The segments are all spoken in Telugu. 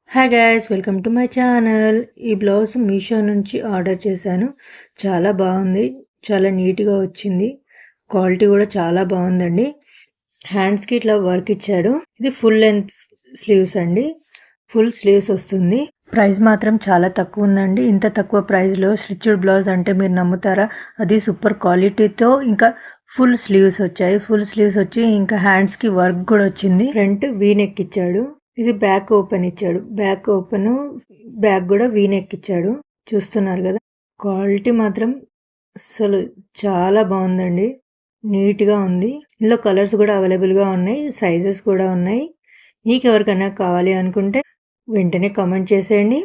Hi guys, welcome to my channel. ఈ బ్లౌజ్ మీషో నుంచి ఆర్డర్ చేశాను. చాలా బాగుంది, చాలా నీట్గా వచ్చింది. క్వాలిటీ కూడా చాలా బాగుందండి. హ్యాండ్స్కి ఇట్లా వర్క్ ఇచ్చాడు. ఇది ఫుల్ లెంత్ స్లీవ్స్ అండి, ఫుల్ స్లీవ్స్ వస్తుంది. ప్రైస్ మాత్రం చాలా తక్కువ ఉందండి. ఇంత తక్కువ ప్రైస్లో స్టిచ్డ్ బ్లౌజ్ అంటే మీరు నమ్ముతారా? అది సూపర్ క్వాలిటీతో, ఇంకా ఫుల్ స్లీవ్స్ వచ్చాయి. ఫుల్ స్లీవ్స్ వచ్చి ఇంకా హ్యాండ్స్కి వర్క్ కూడా వచ్చింది. ఫ్రంట్ వీ నెక్ ఇచ్చాడు. ఇది బ్యాక్ ఓపెన్ ఇచ్చాడు. బ్యాక్ ఓపెన్, బ్యాక్ కూడా వీ నెక్ ఇచ్చాడు. చూస్తున్నారు కదా, క్వాలిటీ మాత్రం అసలు చాలా బాగుందండి. నీట్గా ఉంది. ఇందులో కలర్స్ కూడా అవైలబుల్గా ఉన్నాయి, సైజెస్ కూడా ఉన్నాయి. మీకు ఎవరికైనా కావాలి అనుకుంటే వెంటనే కామెంట్ చేసేయండి.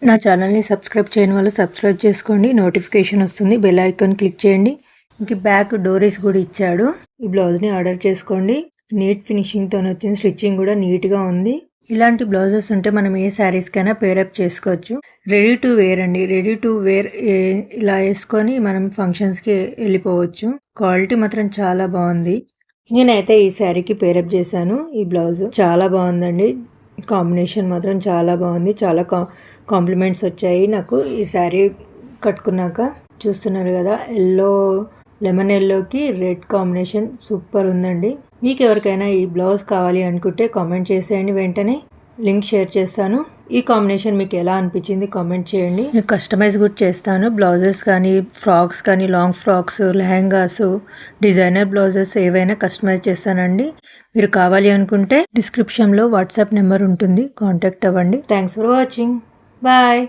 నా ఛానల్ని సబ్స్క్రైబ్ చేయని వాళ్ళు సబ్స్క్రైబ్ చేసుకోండి, నోటిఫికేషన్ వస్తుంది. బెల్ ఐకాన్ క్లిక్ చేయండి. ఇంక బ్యాక్ డోరీస్ కూడా ఇచ్చాడు. ఈ బ్లౌజ్ని ఆర్డర్ చేసుకోండి. నీట్ ఫినిషింగ్తో వచ్చింది. స్టిచ్చింగ్ కూడా నీట్గా ఉంది. ఇలాంటి బ్లౌజెస్ ఉంటే మనం ఏ శారీస్కైనా పేరప్ చేసుకోవచ్చు. రెడీ టు వేర్ అండి. రెడీ టు వేర్ ఇలా వేసుకొని మనం ఫంక్షన్స్కి వెళ్ళిపోవచ్చు. క్వాలిటీ మాత్రం చాలా బాగుంది. నేనైతే ఈ శారీకి పేరప్ చేశాను. ఈ బ్లౌజ్ చాలా బాగుందండి. కాంబినేషన్ మాత్రం చాలా బాగుంది. చాలా కాంప్లిమెంట్స్ వచ్చాయి నాకు ఈ శారీ కట్టుకున్నాక. చూస్తున్నారు కదా, లెమన్ ఎల్లోకి రెడ్ కాంబినేషన్ సూపర్ ఉందండి. మీకు ఎవరికైనా ఈ బ్లౌజ్ కావాలి అనుకుంటే కామెంట్ చేసేయండి. వెంటనే లింక్ షేర్ చేస్తాను. ఈ కాంబినేషన్ మీకు ఎలా అనిపించింది కామెంట్ చేయండి. నేను కస్టమైజ్ కూడా చేస్తాను. బ్లౌజెస్ కానీ, ఫ్రాక్స్ కానీ, long frocks, lehengas, designer blouses ఏవైనా కస్టమైజ్ చేస్తానండి. మీరు కావాలి అనుకుంటే డిస్క్రిప్షన్లో వాట్సాప్ నెంబర్ ఉంటుంది, కాంటాక్ట్ అవ్వండి. Thanks for watching. బాయ్.